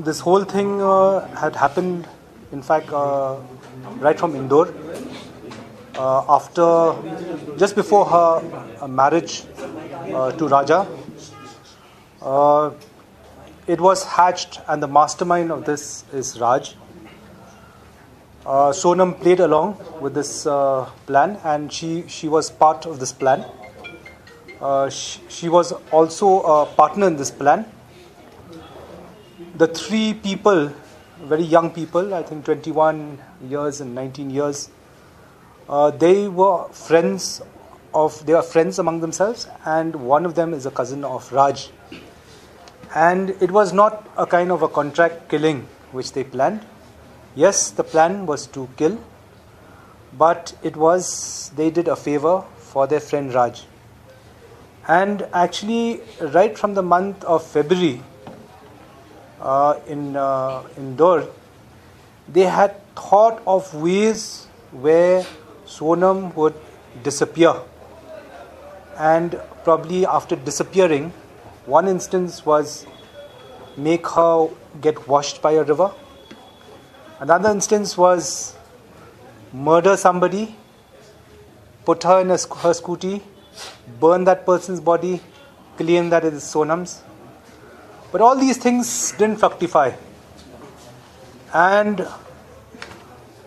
This whole thing had happened, in fact, right from Indore. Just before her marriage to Raja, it was hatched, and the mastermind of this is Raj. Sonam played along with this plan, and she was part of this plan. She was also a partner in this plan. The three people, very young people, I think 21 years and 19 years, they were friends among themselves, and one of them is a cousin of Raj. And it was not a kind of a contract killing which they planned. Yes, the plan was to kill, but they did a favor for their friend Raj. And actually, right from the month of February, in Indore, they had thought of ways where Sonam would disappear. And probably after disappearing, one instance was make her get washed by a river. Another instance was murder somebody, put her in her scooty, burn that person's body, claim that it is Sonam's. But all these things didn't fructify. And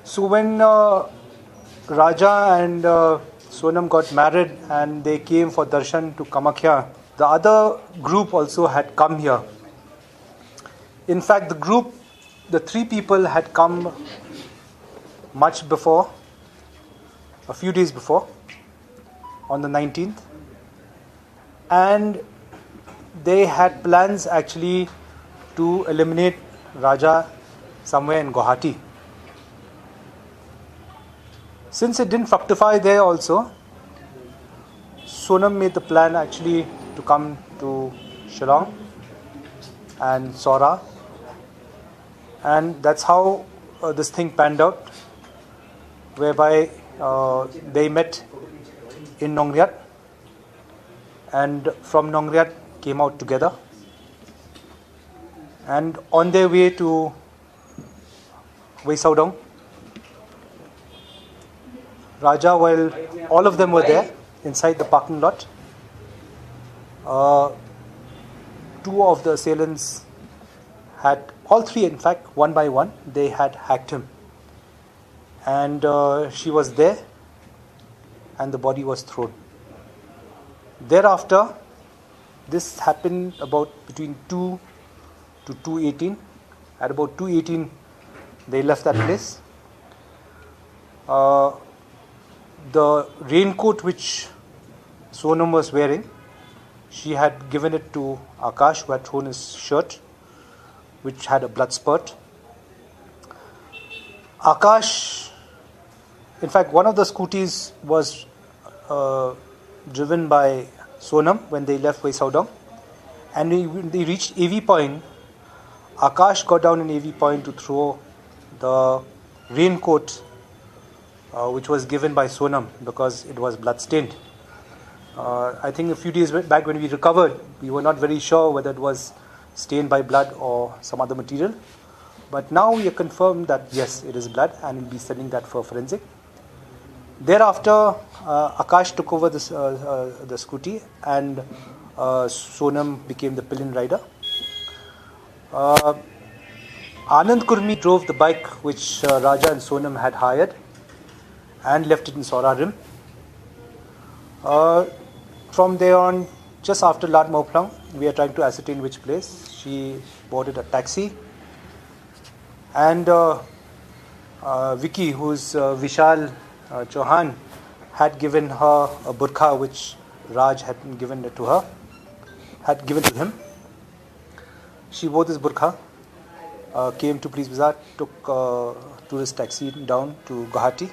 so when Raja and Sonam got married and they came for darshan to Kamakhya, the other group also had come here. In fact, the three people had come much before, a few days before, on the 19th. And they had plans actually to eliminate Raja somewhere in Guwahati. Since it didn't fructify there also, Sonam made the plan actually to come to Shillong and Saura. And that's how this thing panned out, whereby they met in Nongriat, and from Nongriat came out together. And on their way to Wesaudong, Raja, while all of them were there inside the parking lot, two of the assailants all three in fact, one by one, they had hacked him. And she was there, and the body was thrown. Thereafter, this happened about between 2 to 2:18. At about 2:18, they left that place. The raincoat which Sonam was wearing, she had given it to Akash, who had thrown his shirt, which had a blood spurt. Akash, in fact, one of the scooties was driven by Sonam when they left Wesaudong. And when they reached AV Point, Akash got down in AV Point to throw the raincoat which was given by Sonam because it was blood-stained. I think a few days back when we recovered, we were not very sure whether it was stained by blood or some other material. But now we are confirmed that yes, it is blood, and we'll be sending that for forensic. Thereafter, Akash took over the scooty, and Sonam became the pillion rider. Anand Kurmi drove the bike which Raja and Sonam had hired and left it in Saura Rim. From there on, just after Lat Mauplang, we are trying to ascertain which place. She boarded a taxi, and Vicky, who's Vishal Chauhan, had given her a burqa which Raj had given to him. She wore this burqa, came to Police Bazaar, took a tourist taxi down to Guwahati,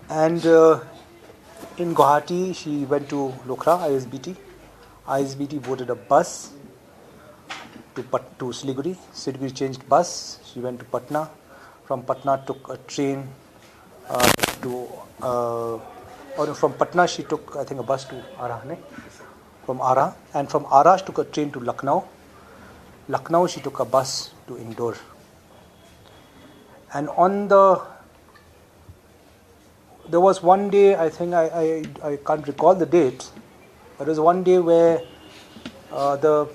and in Guwahati she went to Lokhra, ISBT. ISBT boarded a bus to Siliguri. Siliguri changed bus. She went to Patna. From Patna took a train from Patna she took, I think, a bus to Ara. From Ara, and from Ara she took a train to Lucknow. Lucknow, she took a bus to Indore. And there was one day, I think I can't recall the date, but there was one day where the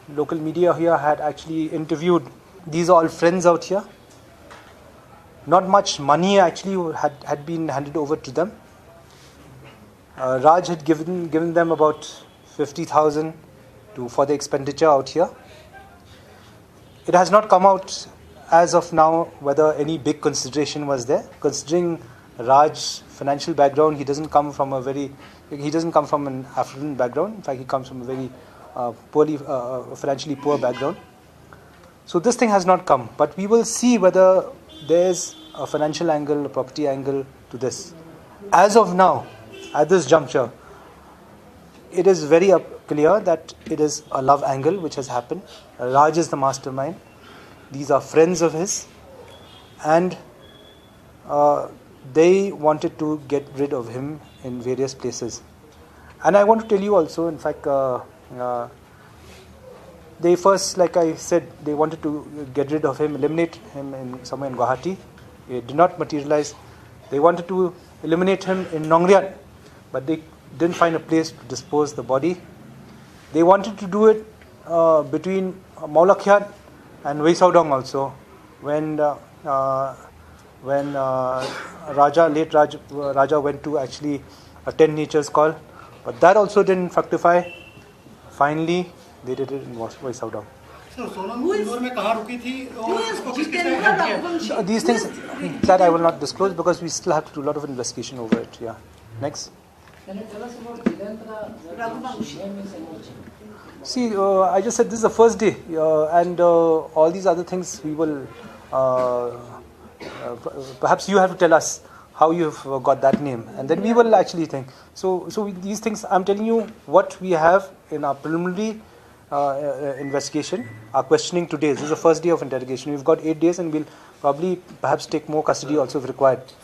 local media here had actually interviewed, these are all friends out here. Not much money actually had been handed over to them. Raj had given them about 50,000 for the expenditure out here. It has not come out as of now whether any big consideration was there. Considering Raj's financial background, he doesn't come from an affluent background. In fact, he comes from a very financially poor background. So this thing has not come, but we will see whether there's a financial angle, a property angle to this. As of now, at this juncture, it is very clear that it is a love angle which has happened. Raj is the mastermind. These are friends of his, and they wanted to get rid of him in various places. And I want to tell you also, in fact, they first, like I said, they wanted to get rid of him, eliminate him somewhere in Guwahati. It did not materialize. They wanted to eliminate him in Nongrian, but they didn't find a place to dispose the body. They wanted to do it between Maulakhiat and Weisaudong also, when late Raja went to actually attend nature's call, but that also didn't fructify. Finally, they did it in Weisaudong. So, Sonam Indore mein kahan ruki thi? Usko kiske se? These things that I will not disclose because we still have to do a lot of investigation over it. Yeah. Next. Can you tell us about Jilendra? See, I just said this is the first day, and all these other things we will. Perhaps you have to tell us how you've got that name, and then we will actually think. So these things, I'm telling you what we have in our preliminary investigation, our questioning today. This is the first day of interrogation. We've got 8 days, and we'll probably perhaps take more custody also if required.